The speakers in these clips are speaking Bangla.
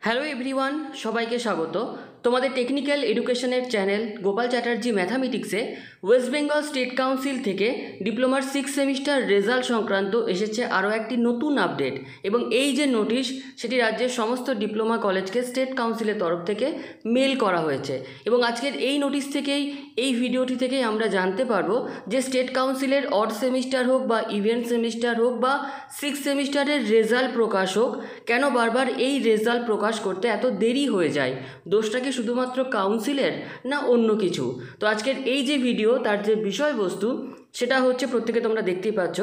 হ্যালো এভরিওয়ান, সবাইকে স্বাগত। তোমাদের টেকনিক্যাল এডুকেশনের চ্যানেল গোপাল চ্যাটার্জি ম্যাথামেটিক্সে ওয়েস্ট বেঙ্গল স্টেট কাউন্সিল থেকে ডিপ্লোমার 6 সেমিস্টার রেজাল্ট সংক্রান্ত এসেছে আরও একটি নতুন আপডেট। এবং এই যে নোটিশ, সেটি রাজ্যের সমস্ত ডিপ্লোমা কলেজকে স্টেট কাউন্সিলের তরফ থেকে মেল করা হয়েছে। এবং আজকের এই নোটিশ থেকেই, এই ভিডিওটি থেকেই আমরা জানতে পারবো যে স্টেট কাউন্সিলের অড সেমিস্টার হোক বা ইভেন্ট সেমিস্টার হোক বা 6 সেমিস্টারের রেজাল্ট প্রকাশ হোক, কেন বারবার এই রেজাল্ট প্রকাশ করতে এত দেরি হয়ে যায়। দোষটা কি শুধুমাত্র কাউন্সিলের, না অন্য কিছু? তো আজকের এই যে ভিডিও, তার যে বিষয়বস্তু সেটা হচ্ছে, প্রত্যেকে তোমরা দেখতেই পাচ্ছ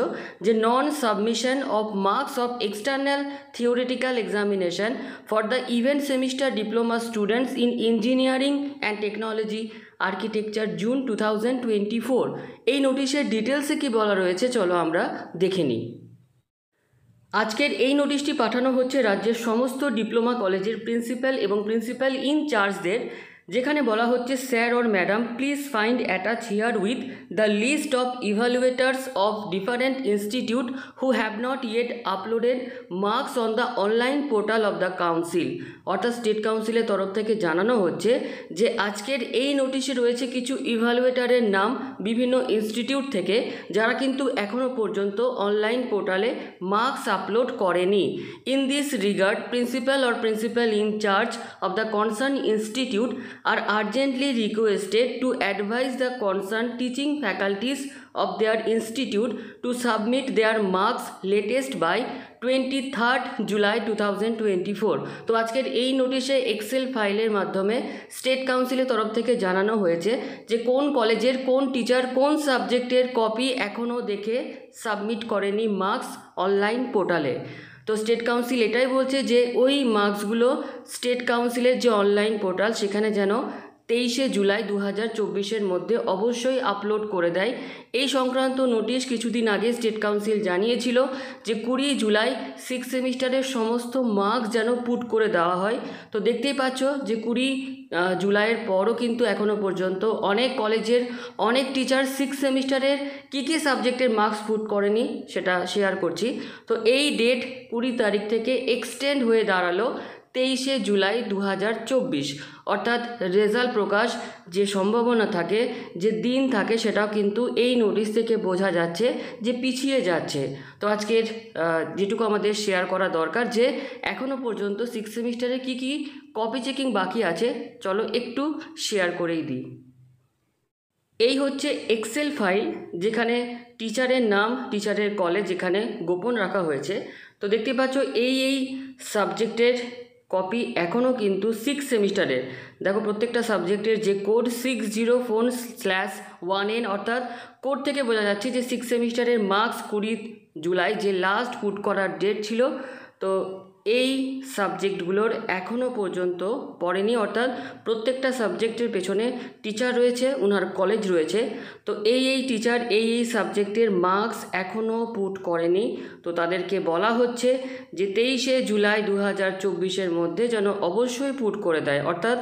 যে non submission of marks of external theoretical examination for the even semester diploma students in engineering and technology architecture June 2024। এই নোটিশের ডিটেলসে কি বলা রয়েছে চলো আমরা দেখে নিই। আজকের এই নোটিশটি পাঠানো হচ্ছে রাজ্যের সমস্ত ডিপ্লোমা কলেজের প্রিন্সিপাল এবং প্রিন্সিপাল ইনচার্জদের, যেখানে বলা হচ্ছে, sir or madam please find attach herewith the list of evaluators of different institute who have not yet uploaded marks on the online portal of the council. অর্থাৎ স্টেট কাউন্সিলের তরফ থেকে জানানো হচ্ছে যে আজকের এই নোটিশে রয়েছে কিছু ইভ্যালুয়েটারের নাম বিভিন্ন ইনস্টিটিউট থেকে, যারা কিন্তু এখনও পর্যন্ত অনলাইন পোর্টালে মার্কস আপলোড করেনি। In this regard principal or principal incharge of the concern institute are urgently requested to advise the concerned teaching faculties of their institute to submit their marks latest by 23rd July 2024। তো আজকের এই নোটিশে এক্সেল ফাইলের মাধ্যমে স্টেট কাউন্সিলের তরফ থেকে জানানো হয়েছে যে কোন কলেজের কোন টিচার কোন সাবজেক্টের কপি এখনও দেখে সাবমিট করেনি মার্কস অনলাইন পোর্টালে। তো স্টেট কাউন্সিল এটাই বলছে যে ওই মার্কসগুলো স্টেট কাউন্সিলের যে অনলাইন পোর্টাল, সেখানে যেন 23শে জুলাই 2024-এর মধ্যে অবশ্যই আপলোড করে দেয়। এই সংক্রান্ত নোটিশ কিছুদিন আগে স্টেট কাউন্সিল জানিয়েছিল যে 20 জুলাই 6 সেমিস্টারের সমস্ত মার্কস যেন পুট করে দেওয়া হয়। তো দেখতেই পাচ্ছ যে 20 জুলাইয়ের পরও কিন্তু এখনও পর্যন্ত অনেক কলেজের অনেক টিচার 6 সেমিস্টারের কী সাবজেক্টের মার্কস পুট করেনি সেটা শেয়ার করছি। তো এই ডেট 20 তারিখ থেকে এক্সটেন্ড হয়ে দাঁড়ালো 23শে জুলাই 2024। অর্থাৎ রেজাল্ট প্রকাশ যে সম্ভাবনা থাকে, যে দিন থাকে, সেটাও কিন্তু এই নোটিশ থেকে বোঝা যাচ্ছে যে পিছিয়ে যাচ্ছে। তো আজকের যেটুকু আমাদের শেয়ার করা দরকার, যে এখনও পর্যন্ত 6 সেমিস্টারে কী কপি চেকিং বাকি আছে, চলো একটু শেয়ার করেই দিই। এই হচ্ছে এক্সেল ফাইল, যেখানে টিচারের নাম, টিচারের কলেজ যেখানে গোপন রাখা হয়েছে। তো দেখতে পাচ্ছ এই সাবজেক্টের কপি এখনও কিন্তু 6 সেমিস্টারের, দেখো প্রত্যেকটা সাবজেক্টের যে কোড 604/1N, অর্থাৎ কোড থেকে বোঝা যাচ্ছে যে 6 সেমিস্টারের মার্কস 20 জুলাই যে লাস্ট পুট করার ডেট ছিল, তো এই সাবজেক্টগুলোর এখনও পর্যন্ত পড়েনি। অর্থাৎ প্রত্যেকটা সাবজেক্টের পেছনে টিচার রয়েছে, ওনার কলেজ রয়েছে। তো এই টিচার এই সাবজেক্টের মার্কস এখনও পুট করেনি। তো তাদেরকে বলা হচ্ছে যে 23শে জুলাই 2024-এর মধ্যে যেন অবশ্যই পুট করে দেয়। অর্থাৎ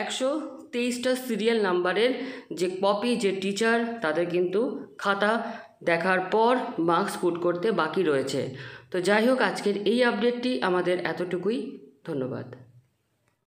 123টা সিরিয়াল নাম্বারের যে কপি, যে টিচার, তাদের কিন্তু খাতা দেখার পর মার্কস পুট করতে বাকি রয়েছে। তো যাই হোক, আজকের এই আপডেটটি আমাদের এতটুকুই। ধন্যবাদ।